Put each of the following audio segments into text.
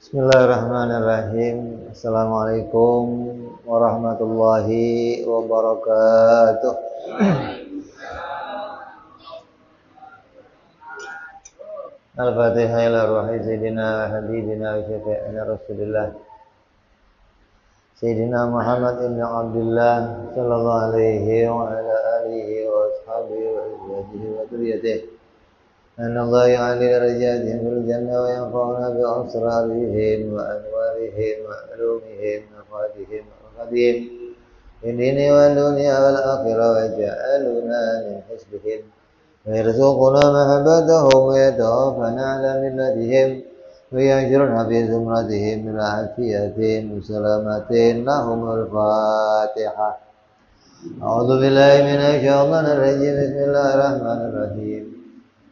Bismillahirrahmanirrahim. Assalamualaikum warahmatullahi wabarakatuh. Al-Fatihah ila ruhi Sayyidina Habibina wa syafi'ina Rasulillah Sayyidina Muhammad ibn Abdullah sallallahu alaihi wa ala alihi wa ashabihi wa azwajihi wa dzurriyyatihi أن الله يعلي درجاتهم في الجنة وينفعنا بأسرارهم وأنوارهم وعلومهم وفاتهم وفاتهم في الدين والدنيا والآخرة ويجعلنا من حزبهم ويرزقنا محبتهم ويتوفنا على ملتهم ويحشرنا في زمرتهم بالعافية وسلامة لهم الفاتحة. أعوذ بالله من الشيطان الرجيم. بسم الله الرحمن الرحيم.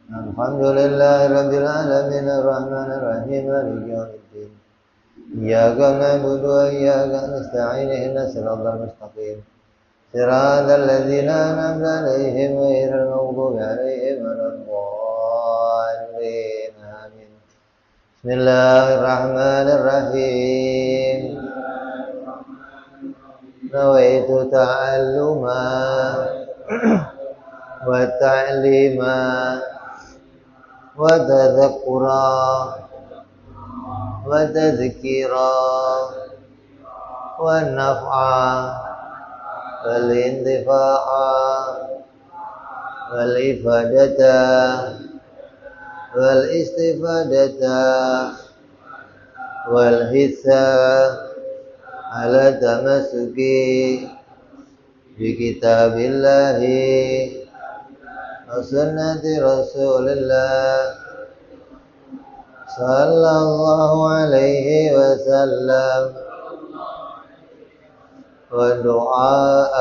الحمد لله رب العالمين الرحمن الرحيم مالك يوم الدين إياك نعبد وإياك نستعين اهدنا الصراط المستقيم صراط الذين أنعمت عليهم غير المغضوب عليهم ولا الضالين آمين. بسم الله الرحمن الرحيم. نويت تعلما وتعليما وتذكرا وتذكيرا والنفعا والانتفاعا والإفادة والاستفادة والحثا على التمسك بكتاب الله وسنة رسول الله صلى الله عليه وسلم والدعاء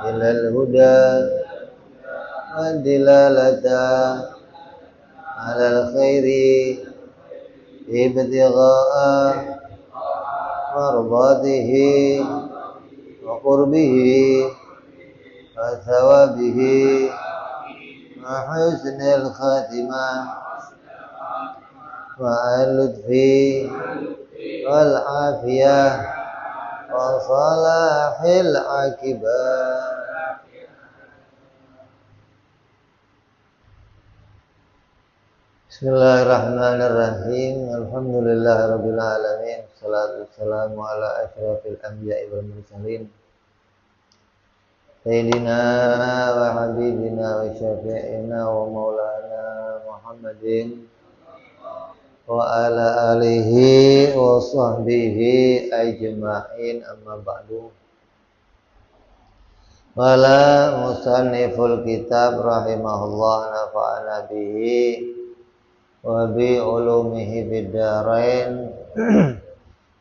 إلى الهدى والدلالة على الخير ابتغاء مرضاته وقربه وثوابه وحسن الخاتمة واللطف والعافية وصلاح العاقبة. Bismillahirrahmanirrahim. Alhamdulillahirabbil alamin. Shalatu wassalamu ala asyrafil anbiya'i wal mursalin. Sayyidina wa habibina wa syafi'ina wa maulana Muhammadin wa ala alihi wa sahbihi ajma'in, amma ba'du. Wala musanniful kitab rahimahullah nafa'ana bihi wa bi ulumihi biddarain.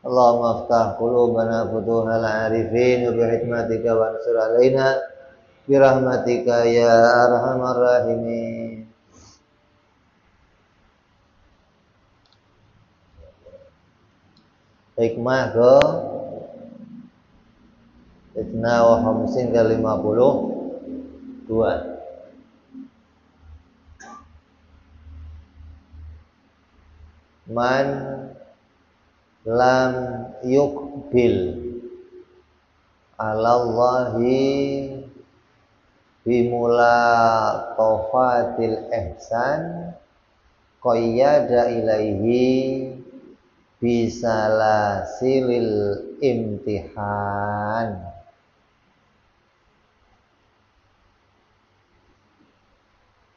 Allahumma aftah qulubana futuhal arifin wa bihikmatika wa ansur alaina birahmatika ya arhamar rahimin. Hikmah ke Itna wa hamsin ke 52. Man lam yukbil alallahi bimula tofatil ihsan qayyada ilaihi bisalasilil imtihan.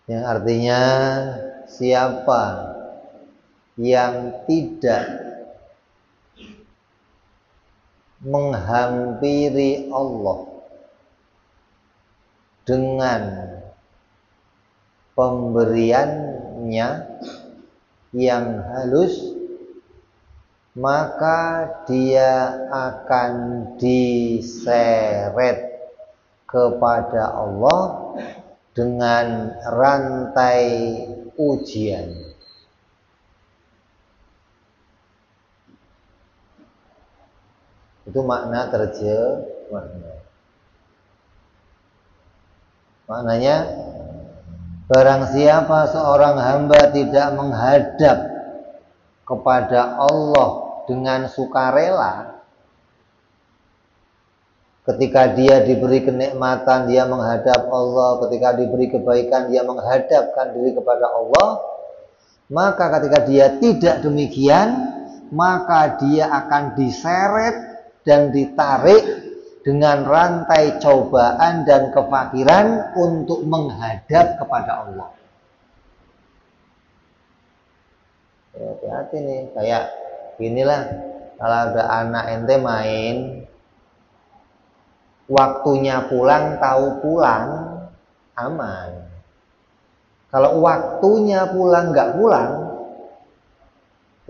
Yang artinya siapa yang tidak menghampiri Allah dengan pemberiannya yang halus, maka dia akan diseret kepada Allah dengan rantai ujian. Itu makna terjemahnya. Maknanya, barang siapa seorang hamba tidak menghadap kepada Allah dengan sukarela, ketika dia diberi kenikmatan dia menghadap Allah, ketika diberi kebaikan dia menghadapkan diri kepada Allah, maka ketika dia tidak demikian, maka dia akan diseret dan ditarik dengan rantai cobaan dan kefakiran untuk menghadap kepada Allah. Hati-hati nih, kayak inilah kalau ada anak ente main, waktunya pulang tahu pulang, aman. Kalau waktunya pulang nggak pulang,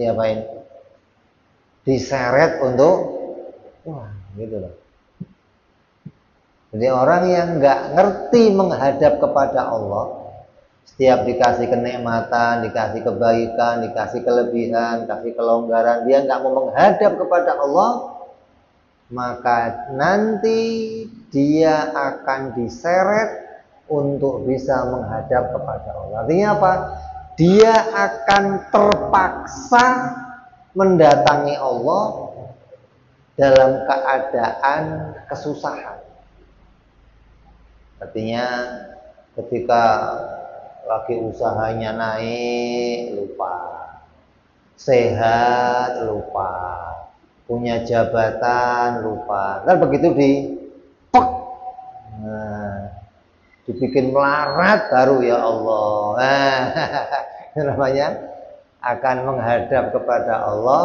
diapain? Diseret untuk, wah gitu loh. Jadi orang yang nggak ngerti menghadap kepada Allah, setiap dikasih kenikmatan, dikasih kebaikan, dikasih kelebihan, dikasih kelonggaran, dia nggak mau menghadap kepada Allah, maka nanti dia akan diseret untuk bisa menghadap kepada Allah. Artinya apa? Dia akan terpaksa mendatangi Allah dalam keadaan kesusahan. Artinya ketika lagi usahanya naik, lupa. Sehat, lupa. Punya jabatan, lupa. Dan begitu dibikin melarat baru ya Allah. Itu namanya akan menghadap kepada Allah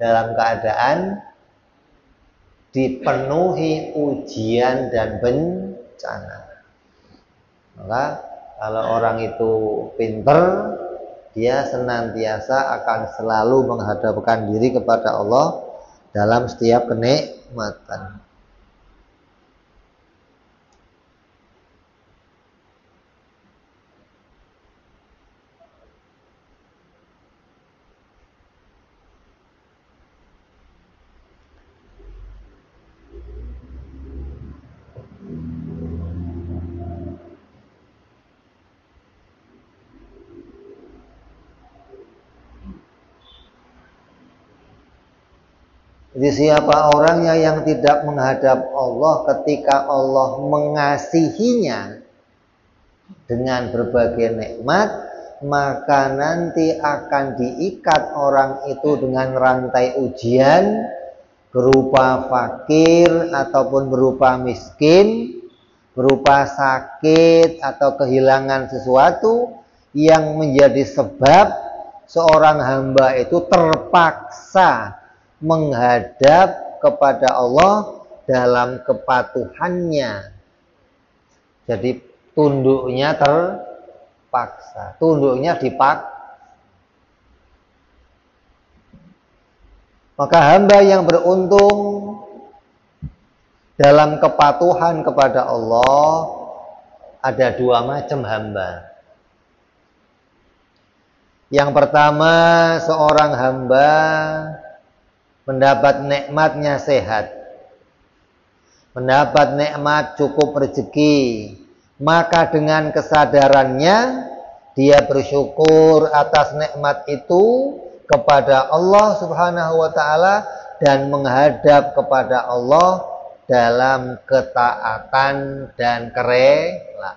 dalam keadaan dipenuhi ujian dan bencana. Maka kalau orang itu pinter, dia senantiasa akan selalu menghadapkan diri kepada Allah dalam setiap kenikmatan. Jadi siapa orangnya yang tidak menghadap Allah ketika Allah mengasihinya dengan berbagai nikmat, maka nanti akan diikat orang itu dengan rantai ujian berupa fakir ataupun berupa miskin, berupa sakit atau kehilangan sesuatu yang menjadi sebab seorang hamba itu terpaksa menghadap kepada Allah dalam kepatuhannya. Jadi tunduknya terpaksa, tunduknya dipaksa. Maka hamba yang beruntung dalam kepatuhan kepada Allah ada dua macam hamba. Yang pertama, seorang hamba mendapat nikmatnya sehat, mendapat nikmat cukup rezeki, maka dengan kesadarannya dia bersyukur atas nikmat itu kepada Allah Subhanahu wa taala dan menghadap kepada Allah dalam ketaatan dan kerelaan.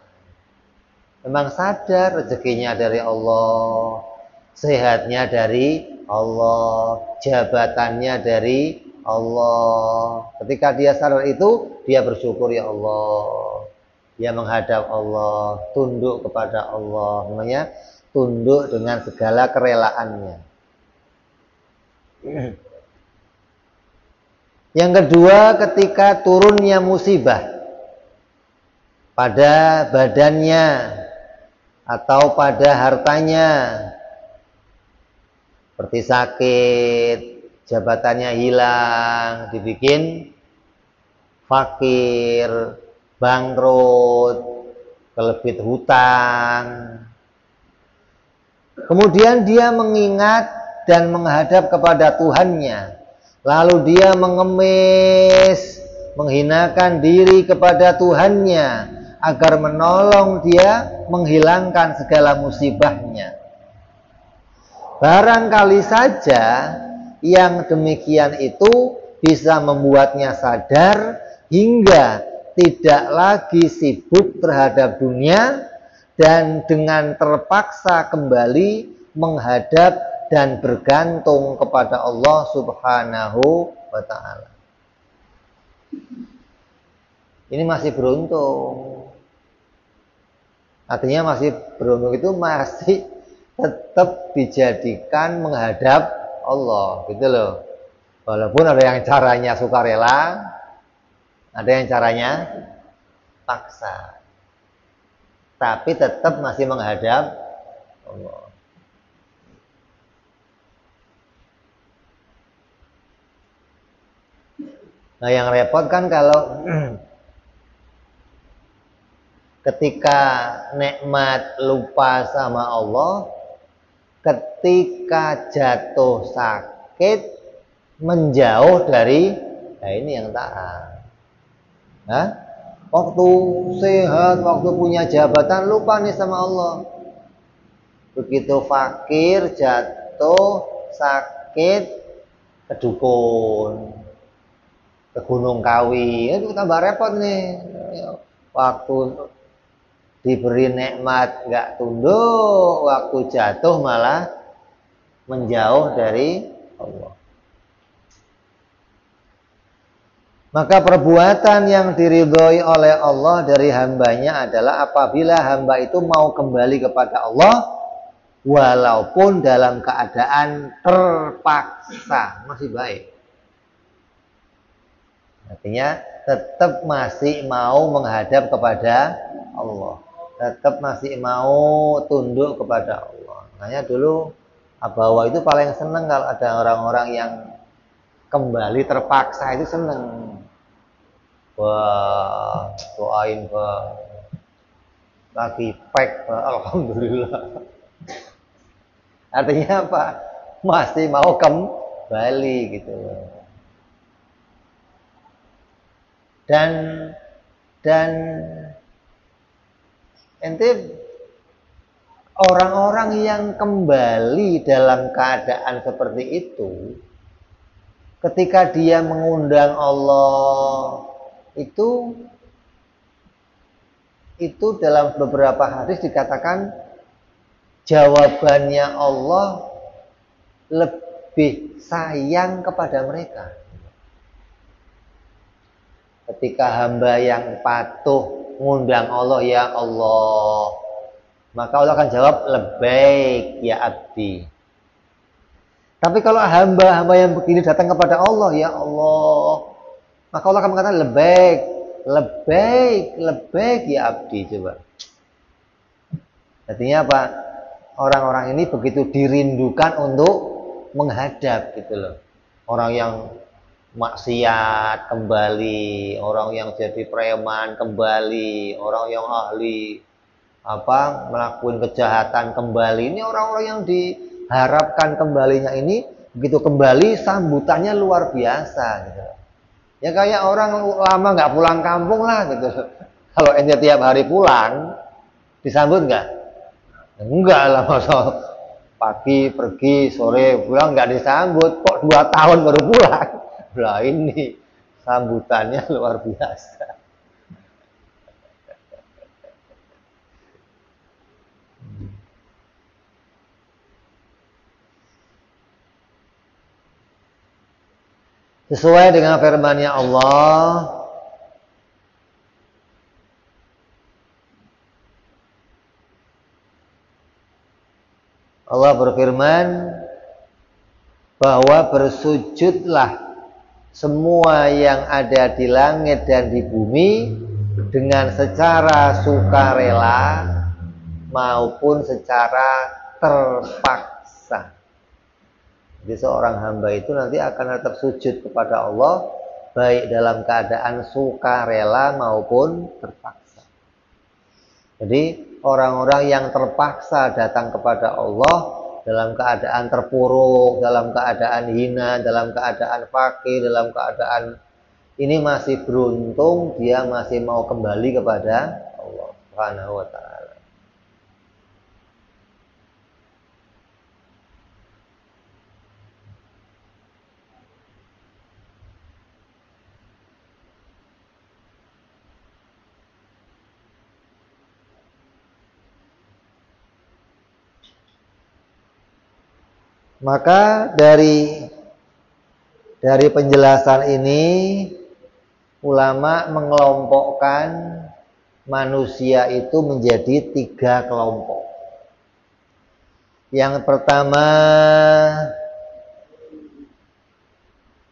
Memang sadar rezekinya dari Allah, sehatnya dari Allah, jabatannya dari Allah. Ketika dia sadar itu, dia bersyukur, ya Allah. Dia menghadap Allah, tunduk kepada Allah. Namanya tunduk dengan segala kerelaannya. Yang kedua, ketika turunnya musibah pada badannya atau pada hartanya, seperti sakit, jabatannya hilang, dibikin fakir, bangkrut, kelebit hutang. Kemudian dia mengingat dan menghadap kepada Tuhannya. Lalu dia mengemis, menghinakan diri kepada Tuhannya agar menolong dia menghilangkan segala musibahnya. Barangkali saja yang demikian itu bisa membuatnya sadar hingga tidak lagi sibuk terhadap dunia dan dengan terpaksa kembali menghadap dan bergantung kepada Allah Subhanahu wa ta'ala. Ini masih beruntung. Artinya masih beruntung itu masih tetap dijadikan menghadap Allah, gitu loh. Walaupun ada yang caranya sukarela, ada yang caranya paksa, tapi tetap masih menghadap Allah. Nah, yang repot kan kalau ketika nikmat lupa sama Allah, ketika jatuh sakit menjauh dari, nah ini yang taat. Hah? Waktu sehat, waktu punya jabatan lupa nih sama Allah. Begitu fakir, jatuh sakit, ke dukun, ke Gunung Kawi, itu tambah repot nih. Waktu diberi nikmat nggak tunduk, waktu jatuh malah menjauh dari Allah. Maka perbuatan yang diridhoi oleh Allah dari hambanya adalah apabila hamba itu mau kembali kepada Allah walaupun dalam keadaan terpaksa, masih baik. Artinya tetap masih mau menghadap kepada Allah, tetap masih mau tunduk kepada Allah. Makanya dulu Abawa itu paling seneng kalau ada orang-orang yang kembali terpaksa, itu seneng. Wah, doain lagi pek, alhamdulillah. Artinya apa? Masih mau kembali gitu. Dan ente orang-orang yang kembali dalam keadaan seperti itu, ketika dia mengundang Allah, itu dalam beberapa hadis dikatakan jawabannya Allah lebih sayang kepada mereka. Ketika hamba yang patuh mengundang Allah, ya Allah, maka Allah akan jawab labbaik ya abdi. Tapi kalau hamba-hamba yang begini datang kepada Allah, ya Allah, maka Allah akan mengatakan labbaik ya abdi. Coba. Artinya apa? Orang-orang ini begitu dirindukan untuk menghadap gitu loh. Orang yang maksiat kembali, orang yang jadi preman kembali, orang yang ahli melakukan kejahatan kembali. Ini orang-orang yang diharapkan kembalinya ini, begitu kembali sambutannya luar biasa gitu. Ya kayak orang lama nggak pulang kampung lah gitu. Kalau ente tiap hari pulang, disambut nggak? Enggak lah, masa pagi pergi, sore pulang nggak disambut. Kok 2 tahun baru pulang? Lah ini sambutannya luar biasa. Sesuai dengan firman-Nya Allah, Allah berfirman bahwa bersujudlah semua yang ada di langit dan di bumi dengan secara sukarela maupun secara terpaksa. Jadi seorang hamba itu nanti akan tetap sujud kepada Allah baik dalam keadaan sukarela maupun terpaksa. Jadi orang-orang yang terpaksa datang kepada Allah dalam keadaan terpuruk, dalam keadaan hina, dalam keadaan fakir, dalam keadaan ini masih beruntung, dia masih mau kembali kepada Allah Subhanahu wa ta'ala. Maka dari penjelasan ini ulama mengelompokkan manusia itu menjadi 3 kelompok. Yang pertama,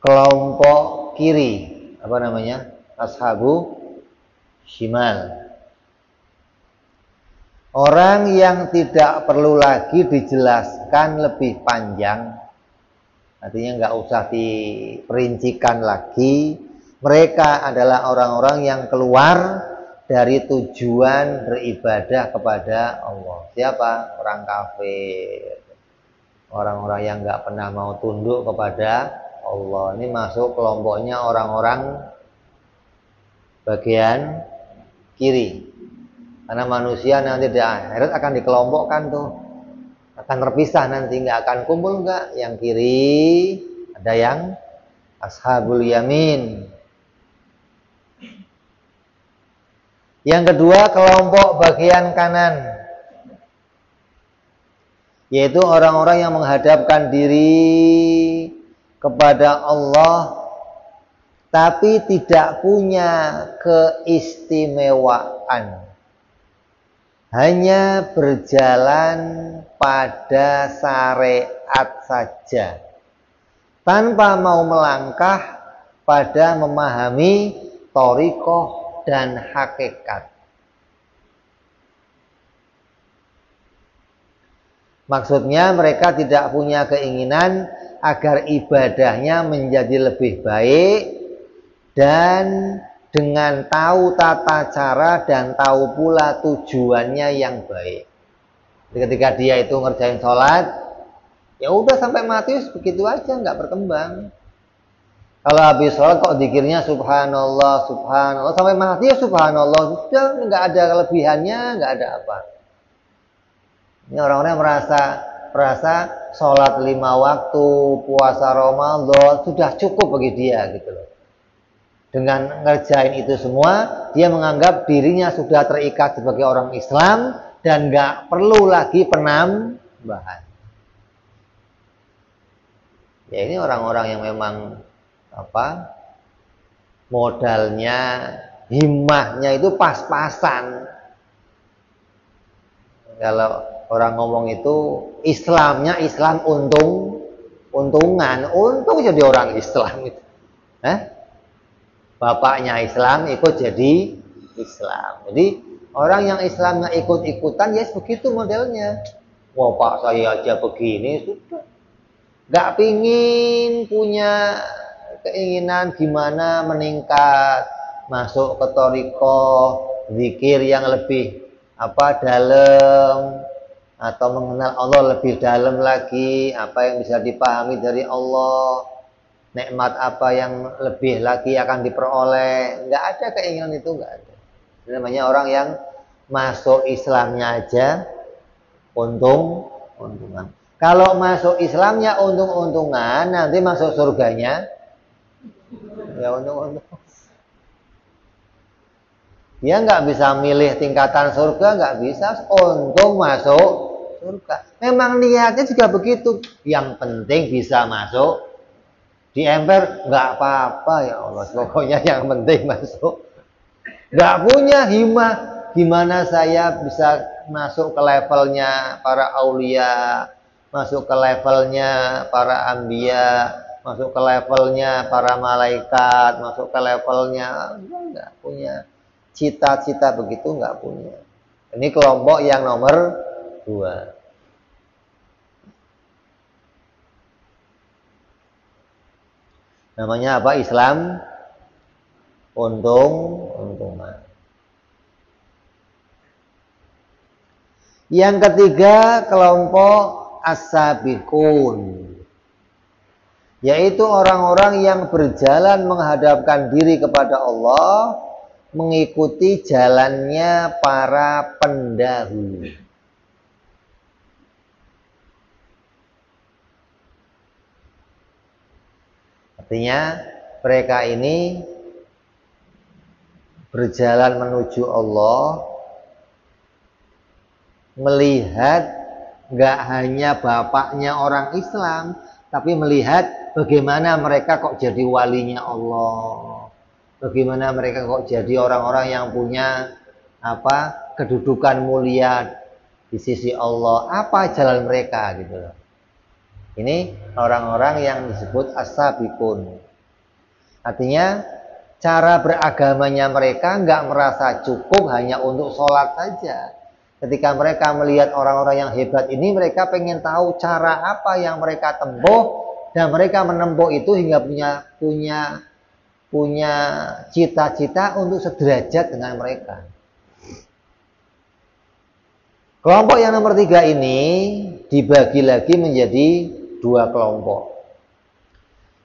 kelompok kiri, apa namanya? Ashabu shimal. Orang yang tidak perlu lagi dijelaskan lebih panjang, artinya nggak usah diperincikan lagi. Mereka adalah orang-orang yang keluar dari tujuan beribadah kepada Allah. Siapa? Orang kafir, orang-orang yang nggak pernah mau tunduk kepada Allah. Ini masuk kelompoknya orang-orang bagian kiri. Karena manusia nanti di akhirat akan dikelompokkan tuh, akan terpisah nanti, nggak akan kumpul nggak. Yang kiri ada yang ashabul yamin. Yang kedua, kelompok bagian kanan, yaitu orang-orang yang menghadapkan diri kepada Allah tapi tidak punya keistimewaan, hanya berjalan pada syariat saja, tanpa mau melangkah pada memahami thariqah dan hakikat. Maksudnya mereka tidak punya keinginan agar ibadahnya menjadi lebih baik dan dengan tahu tata cara dan tahu pula tujuannya yang baik. Jadi ketika dia itu ngerjain sholat, ya udah sampai mati begitu aja, nggak berkembang. Kalau habis sholat kok zikirnya subhanallah, subhanallah, sampai mati ya subhanallah, sudah nggak ada kelebihannya, nggak ada apa. Ini orang-orang yang merasa sholat 5 waktu, puasa Ramadan sudah cukup bagi dia gitu loh. Dengan ngerjain itu semua, dia menganggap dirinya sudah terikat sebagai orang Islam dan nggak perlu lagi penambahan. Ya ini orang-orang yang memang modalnya, himmahnya itu pas-pasan. Kalau orang ngomong itu Islamnya Islam untungan, untung jadi orang Islam itu. Bapaknya Islam ikut jadi Islam. Jadi orang yang Islamnya ikut-ikutan ya begitu modelnya. Wah Pak saya aja begini sudah. Gak pingin punya keinginan gimana meningkat, masuk ke thariqah, zikir yang lebih dalam, atau mengenal Allah lebih dalam lagi, apa yang bisa dipahami dari Allah, nikmat apa yang lebih lagi akan diperoleh. Nggak ada keinginan itu, nggak ada. Ini namanya orang yang masuk Islamnya aja untungan. Kalau masuk Islamnya untung-untungan, nanti masuk surganya ya untung-untung. Dia nggak bisa milih tingkatan surga, nggak bisa, untung masuk surga. Memang niatnya juga begitu. Yang penting bisa masuk. Di emper nggak apa-apa ya Allah, pokoknya yang penting masuk. Nggak punya himmah, gimana saya bisa masuk ke levelnya para aulia, masuk ke levelnya para anbiya, masuk ke levelnya para malaikat, masuk ke levelnya, nggak punya cita-cita begitu, nggak punya. Ini kelompok yang nomor 2. Namanya apa? Islam untungan. Yang ketiga, kelompok as-sabiqun, yaitu orang-orang yang berjalan menghadapkan diri kepada Allah, mengikuti jalannya para pendahulu. Artinya mereka ini berjalan menuju Allah, melihat nggak hanya bapaknya orang Islam, tapi melihat bagaimana mereka kok jadi walinya Allah, bagaimana mereka kok jadi orang-orang yang punya kedudukan mulia di sisi Allah, apa jalan mereka gitu loh. Ini orang-orang yang disebut as-sabiqun. Artinya cara beragamanya mereka nggak merasa cukup hanya untuk sholat saja. Ketika mereka melihat orang-orang yang hebat ini, mereka pengen tahu cara apa yang mereka tempuh, dan mereka menempuh itu hingga punya cita-cita untuk sederajat dengan mereka. Kelompok yang nomor 3 ini dibagi lagi menjadi 2 kelompok.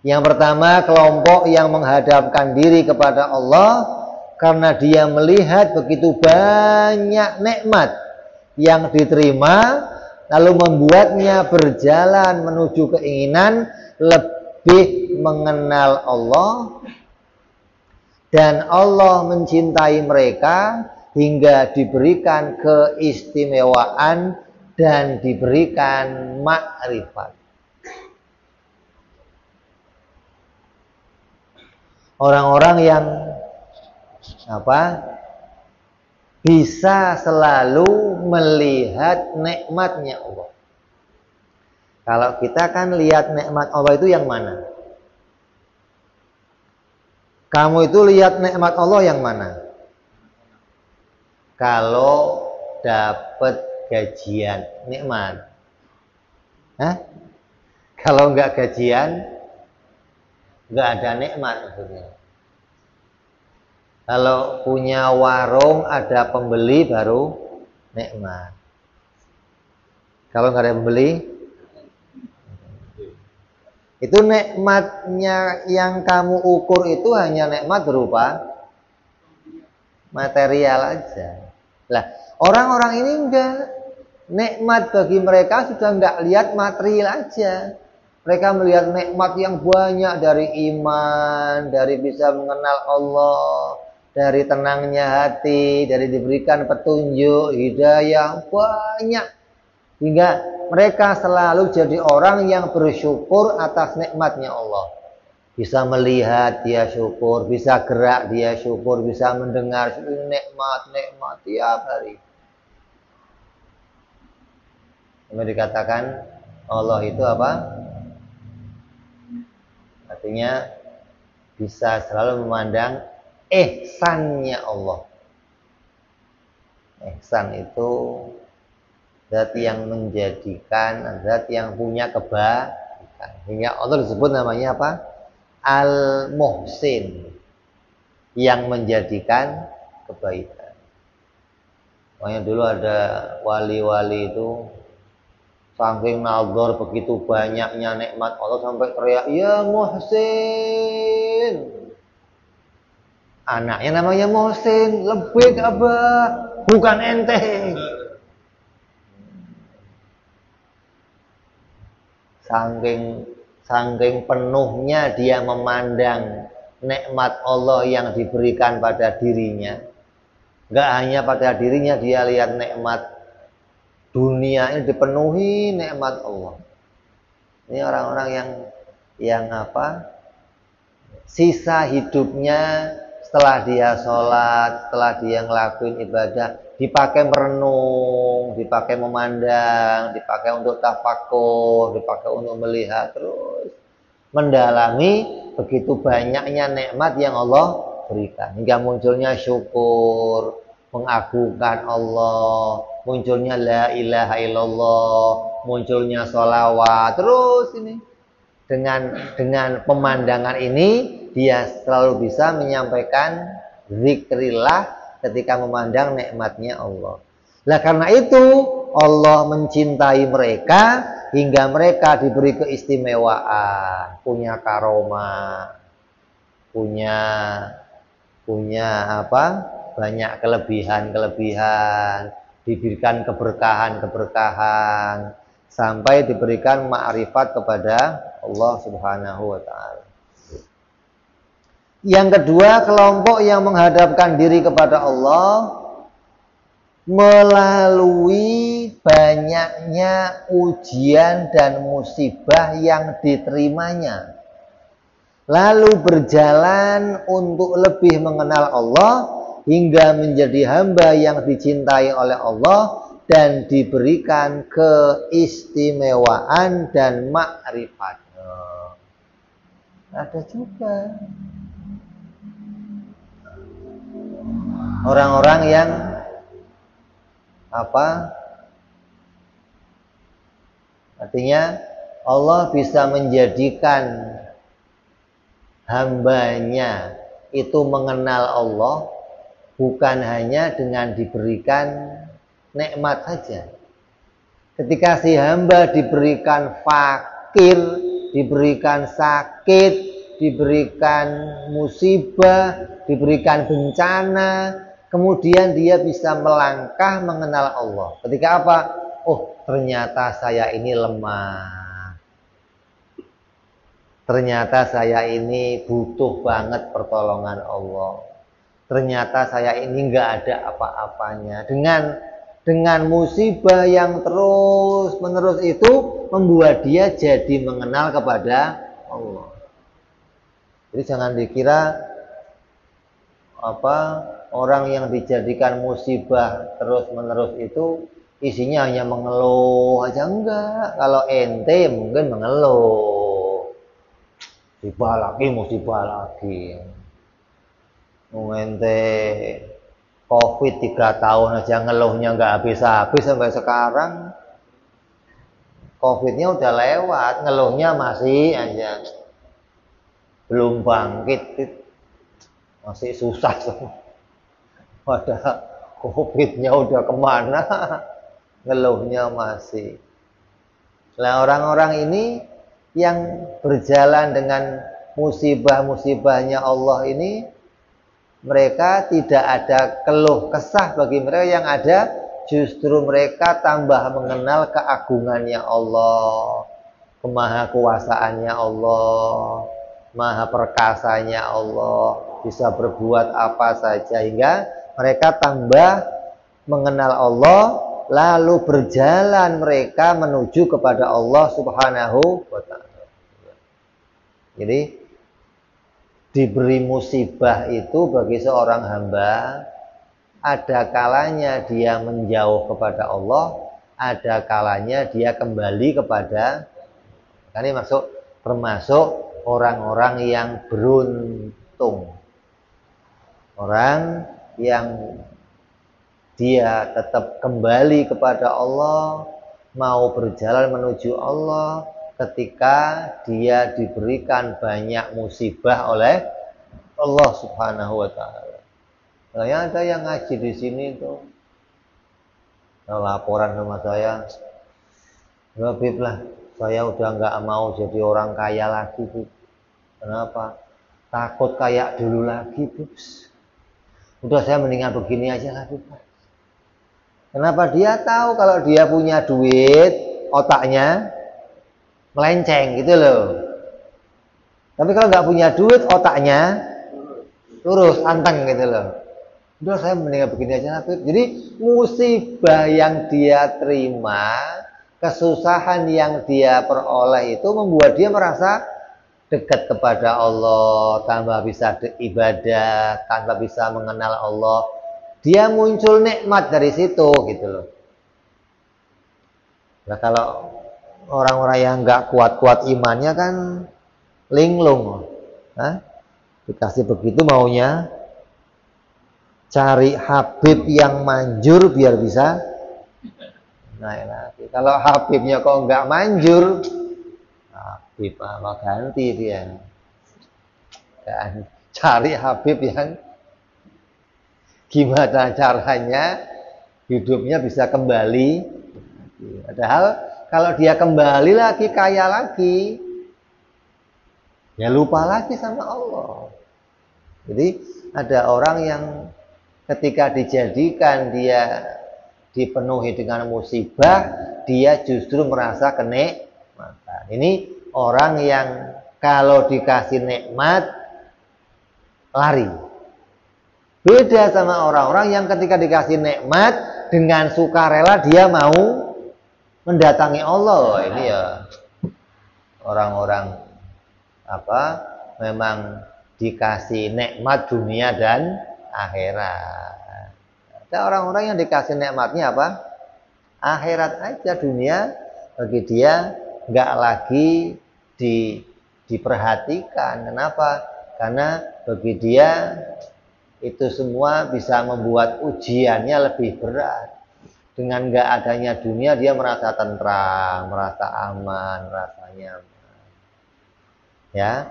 Yang pertama, kelompok yang menghadapkan diri kepada Allah karena dia melihat begitu banyak nikmat yang diterima, lalu membuatnya berjalan menuju keinginan lebih mengenal Allah, dan Allah mencintai mereka hingga diberikan keistimewaan dan diberikan makrifat. Orang-orang yang bisa selalu melihat nikmatnya Allah. Kalau kita kan lihat nikmat Allah itu yang mana? Kamu itu lihat nikmat Allah yang mana? Kalau dapat gajian, nikmat. Kalau nggak gajian, nggak ada nikmat maksudnya. Kalau punya warung ada pembeli baru nikmat. Kalau nggak ada pembeli, itu nikmatnya yang kamu ukur itu hanya nikmat berupa material aja. Lah, orang-orang ini enggak. Nikmat bagi mereka sudah enggak lihat material aja. Mereka melihat nikmat yang banyak dari iman, dari bisa mengenal Allah, dari tenangnya hati, dari diberikan petunjuk, hidayah banyak. Hingga mereka selalu jadi orang yang bersyukur atas nikmatnya Allah. Bisa melihat dia syukur, bisa gerak dia syukur, bisa mendengar nikmat tiap hari. Yang dikatakan Allah itu apa? Artinya bisa selalu memandang ihsannya Allah. Ihsan itu zat yang menjadikan, zat yang punya kebaikan. Hingga Allah disebut namanya apa? Al-Muhsin, yang menjadikan kebaikan. Makanya dulu ada wali-wali itu saking nazar begitu banyaknya nikmat Allah sampai teriak, "Ya Muhsin." Anaknya namanya Muhsin, lebih abah, bukan ente. Saking penuhnya dia memandang nikmat Allah yang diberikan pada dirinya. Enggak hanya pada dirinya, dia lihat nikmat dunia ini dipenuhi nikmat Allah. Ini orang-orang yang sisa hidupnya setelah dia sholat, setelah dia ngelakuin ibadah, dipakai merenung, dipakai memandang, dipakai untuk tafakur, dipakai untuk melihat, terus mendalami begitu banyaknya nikmat yang Allah berikan, hingga munculnya syukur, mengagungkan Allah, munculnya la ilaha illallah, munculnya sholawat. Terus ini dengan pemandangan ini dia selalu bisa menyampaikan zikrillah ketika memandang nikmatnya Allah. Nah, karena itu Allah mencintai mereka hingga mereka diberi keistimewaan, punya karomah, punya banyak kelebihan, diberikan keberkahan, sampai diberikan ma'rifat kepada Allah Subhanahu wa ta'ala. Yang kedua, kelompok yang menghadapkan diri kepada Allah melalui banyaknya ujian dan musibah yang diterimanya, lalu berjalan untuk lebih mengenal Allah hingga menjadi hamba yang dicintai oleh Allah dan diberikan keistimewaan dan makrifat. Ada juga orang-orang yang artinya Allah bisa menjadikan hambanya itu mengenal Allah bukan hanya dengan diberikan nikmat saja. Ketika si hamba diberikan fakir, diberikan sakit, diberikan musibah, diberikan bencana, kemudian dia bisa melangkah mengenal Allah. Ketika apa? Oh, ternyata saya ini lemah. Ternyata saya ini butuh banget pertolongan Allah. Ternyata saya ini nggak ada apa-apanya. Dengan musibah yang terus menerus itu membuat dia jadi mengenal kepada Allah. Jadi jangan dikira orang yang dijadikan musibah terus menerus itu isinya hanya mengeluh aja, enggak. Kalau ente mungkin mengeluh, musibah lagi. Ente COVID 3 tahun aja ngeluhnya nggak habis-habis sampai sekarang. COVID-nya udah lewat, ngeluhnya masih aja. Belum bangkit, masih susah semua. Padahal COVID-nya udah kemana, ngeluhnya masih. Nah, orang-orang ini yang berjalan dengan musibah-musibahnya Allah ini, mereka tidak ada keluh kesah bagi mereka, yang ada justru mereka tambah mengenal keagungannya Allah, kemahakuasaannya Allah, maha perkasanya Allah, bisa berbuat apa saja, hingga mereka tambah mengenal Allah, lalu berjalan mereka menuju kepada Allah Subhanahu wa ta'ala. Jadi diberi musibah itu bagi seorang hamba, ada kalanya dia menjauh kepada Allah, ada kalanya dia kembali kepada. Ini termasuk orang-orang yang beruntung, orang yang dia tetap kembali kepada Allah, mau berjalan menuju Allah ketika dia diberikan banyak musibah oleh Allah Subhanahu wa ta'ala. Nah, ada yang ngaji di sini tuh laporan sama saya, Habib lah, saya udah nggak mau jadi orang kaya lagi, Bib. Kenapa? Takut kayak dulu lagi, Bib. Udah, saya mendingan begini aja lah, Bib. Kenapa? Dia tahu kalau dia punya duit, otaknya melenceng gitu loh. Tapi kalau nggak punya duit, otaknya lurus, anteng gitu loh. Udah, saya mendingan begini aja lah, Bib. Jadi musibah yang dia terima, kesusahan yang dia peroleh itu membuat dia merasa dekat kepada Allah, tambah bisa ibadah, tambah bisa mengenal Allah. Dia muncul nikmat dari situ gitu loh. Nah, kalau orang-orang yang nggak kuat-kuat imannya kan linglung, dikasih begitu maunya cari Habib yang manjur biar bisa naik lagi. Kalau Habibnya kok nggak manjur, Habib apa ganti dia. Dan cari Habib yang gimana caranya hidupnya bisa kembali. Padahal kalau dia kembali lagi kaya lagi, ya lupa lagi sama Allah. Jadi ada orang yang ketika dijadikan dia dipenuhi dengan musibah, dia justru merasa kenikmatan. Ini orang yang kalau dikasih nikmat lari. Beda sama orang-orang yang ketika dikasih nikmat dengan sukarela dia mau mendatangi Allah. Ini ya orang-orang memang dikasih nikmat dunia dan akhirat. Ada orang-orang yang dikasih nikmatnya apa? Akhirat aja, dunia bagi dia nggak lagi diperhatikan. Kenapa? Karena bagi dia itu semua bisa membuat ujiannya lebih berat. Dengan nggak adanya dunia dia merasa tentram, merasa aman, merasa nyaman. Ya,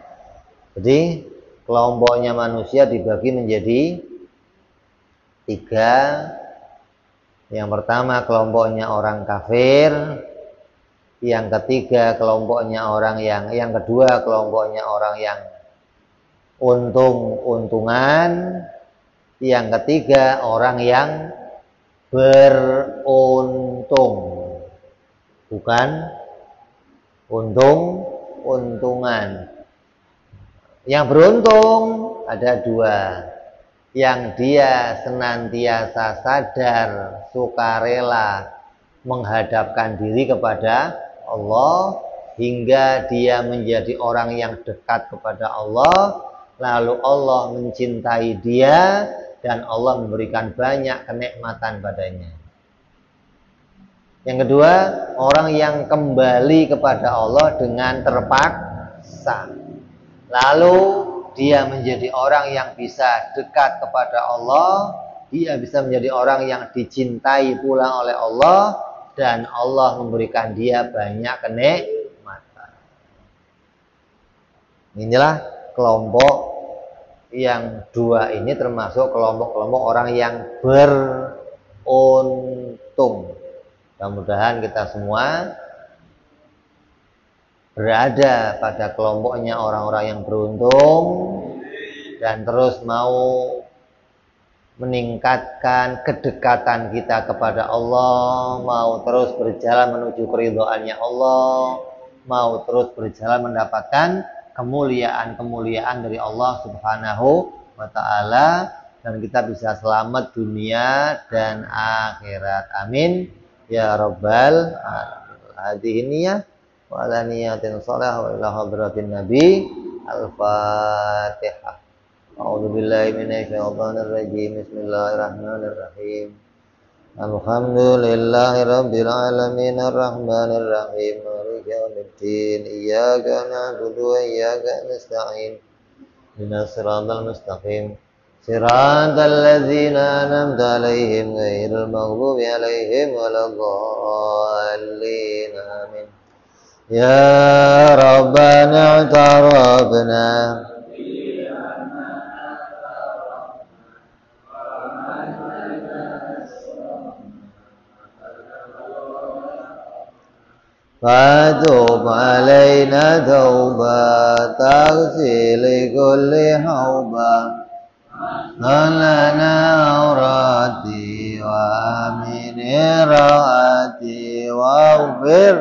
jadi kelompoknya manusia dibagi menjadi 3. Yang pertama kelompoknya orang kafir, yang ketiga kelompoknya orang yang kedua kelompoknya orang yang untung-untungan, yang ketiga orang yang beruntung, bukan untung-untungan. Yang beruntung ada 2, yang dia senantiasa sadar, sukarela menghadapkan diri kepada Allah hingga dia menjadi orang yang dekat kepada Allah, lalu Allah mencintai dia dan Allah memberikan banyak kenikmatan padanya. Yang kedua, orang yang kembali kepada Allah dengan terpaksa. Lalu dia menjadi orang yang bisa dekat kepada Allah, dia bisa menjadi orang yang dicintai pula oleh Allah, dan Allah memberikan dia banyak kenikmatan. Inilah kelompok yang 2 ini termasuk kelompok-kelompok orang yang beruntung. Mudah-mudahan kita semua berada pada kelompoknya orang-orang yang beruntung dan terus mau meningkatkan kedekatan kita kepada Allah, mau terus berjalan menuju keridhaannya Allah, mau terus berjalan mendapatkan kemuliaan-kemuliaan dari Allah Subhanahu wa ta'ala, dan kita bisa selamat dunia dan akhirat. Amin ya rabbal alamin. Ya wa ala niyatin shalah wa ila hadratin nabi. Al-Fatihah. A'udzu billahi minasyaitonir rajim. Bismillahirrahmanirrahim. Alhamdulillahi rabbil alamin arrahmanir rahim maliki yaumiddin iyyaka na'budu wa iyyaka nasta'in ihdinas siratal mustaqim siratal ladzina an'amta 'alaihim ghairil maghdubi 'alaihim waladdallin amin. Ya Rabbana i'tarafna فتوب علينا توبة تغسل لكل حوبة لنا عوراتي وامن راحتي واغفر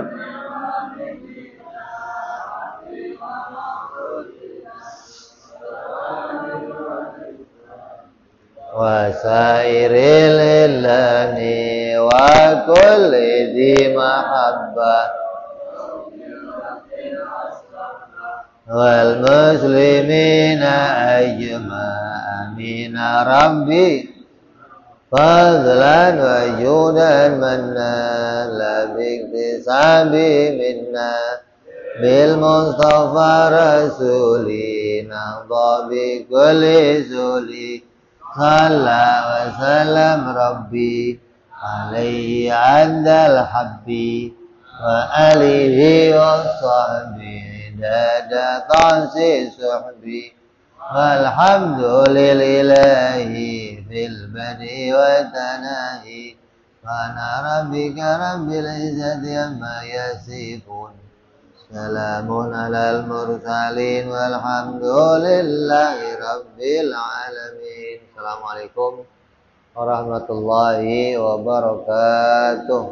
وسائر الإلان وكل ذي محبة والمسلمين أجمعين ربي فضلا وجودا منا لا باكتساب منا بالمصطفى رسولي نهضى بكل سولي صلى وسلم ربي عليه عند الحب وآله وصحبه داد طاسي صحبي والحمد لله في البدء والتناهي سبحان ربك رب العزة عما يصفون سلام على المرسلين والحمد لله رب العالمين. Assalamualaikum warahmatullahi wabarakatuh.